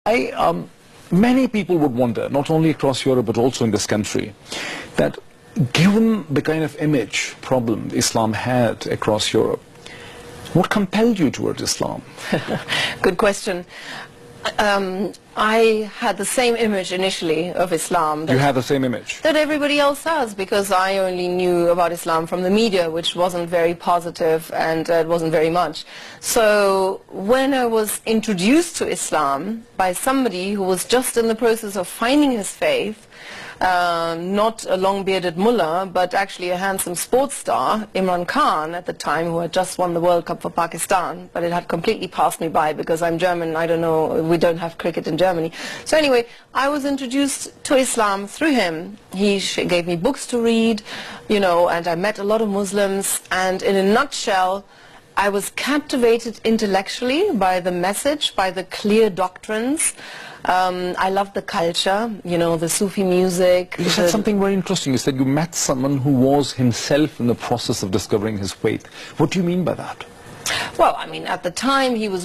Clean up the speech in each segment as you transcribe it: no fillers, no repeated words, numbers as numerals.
Many people would wonder, not only across Europe but also in this country, that given the kind of image problem Islam had across Europe, what compelled you towards Islam? Good question. I had the same image initially of Islam. You had the same image? That everybody else has, because I only knew about Islam from the media, which wasn't very positive, and it wasn't very much. So when I was introduced to Islam by somebody who was just in the process of finding his faith, not a long-bearded mullah, but actually a handsome sports star, Imran Khan at the time, who had just won the World Cup for Pakistan, but it had completely passed me by because I'm German. I don't know, we don't have cricket in Germany. So anyway, I was introduced to Islam through him. He gave me books to read, you know, and I met a lot of Muslims, and in a nutshell, I was captivated intellectually by the message, by the clear doctrines. I loved the culture, you know, the Sufi music. You said something very interesting. You said you met someone who was himself in the process of discovering his faith. What do you mean by that? Well, I mean, at the time he was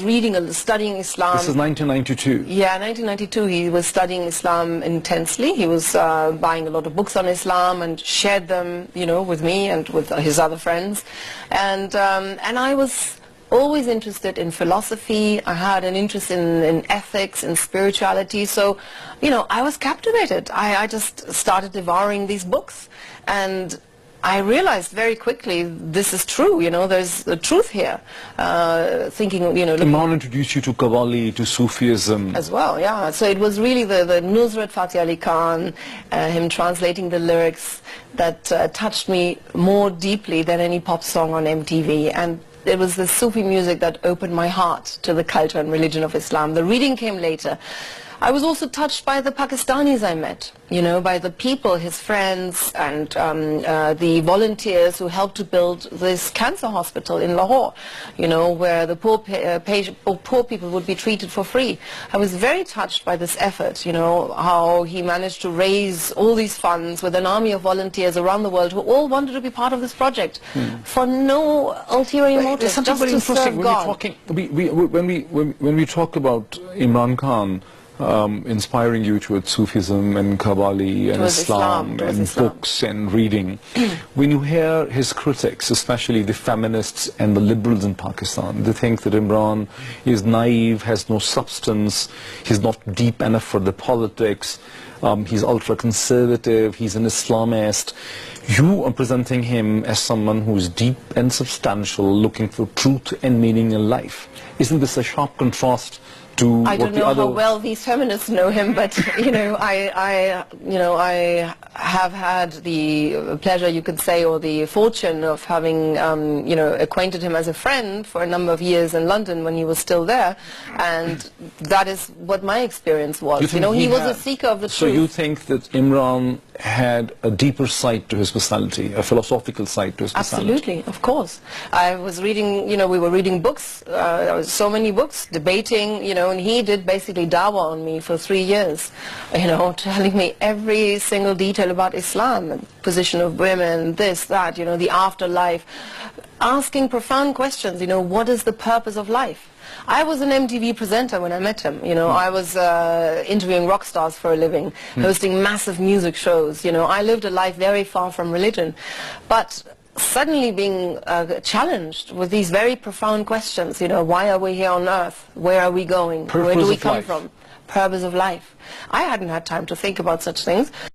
studying Islam. This is 1992. Yeah, 1992 he was studying Islam intensely. He was buying a lot of books on Islam and shared them, you know, with me and with his other friends. And I was always interested in philosophy. I had an interest in ethics and spirituality. So, you know, I was captivated. I just started devouring these books, and I realized very quickly this is true, you know, there's the truth here. Thinking, you know... Imran introduced you to Qawwali, to Sufism. As well, yeah. So it was really the Nusrat Fateh Ali Khan, him translating the lyrics, that touched me more deeply than any pop song on MTV. And it was the Sufi music that opened my heart to the culture and religion of Islam. The reading came later. I was also touched by the Pakistanis I met, you know, by the people, his friends, and the volunteers who helped to build this cancer hospital in Lahore, you know, where the poor people would be treated for free. I was very touched by this effort, you know, how he managed to raise all these funds with an army of volunteers around the world who all wanted to be part of this project for no ulterior motive, just to serve God. When we talk about Imran Khan, inspiring you towards Sufism and Qawwali and Islam and books and reading. When you hear his critics, especially the feminists and the liberals in Pakistan, they think that Imran is naive, has no substance, he's not deep enough for the politics, he's ultra-conservative, he's an Islamist. You are presenting him as someone who is deep and substantial, looking for truth and meaning in life. Isn't this a sharp contrast to I don't know how well these feminists know him, but you know, I have had the pleasure, you could say, or the fortune of having you know, acquainted him as a friend for a number of years in London when he was still there, and that is what my experience was. You know, he was a seeker of the truth. So you think that Imran had a deeper side to his personality, a philosophical side to his personality? Absolutely, of course. I was reading, you know, we were reading books, there was so many books, debating, you know, and he did basically dawah on me for 3 years, you know, telling me every single detail about Islam, the position of women, this, that, you know, the afterlife, asking profound questions, you know, what is the purpose of life? I was an MTV presenter when I met him, you know, I was interviewing rock stars for a living, hosting massive music shows, you know, I lived a life very far from religion, but suddenly being challenged with these very profound questions, you know, why are we here on earth? Where are we going? Where do we come from? Purpose of life. I hadn't had time to think about such things.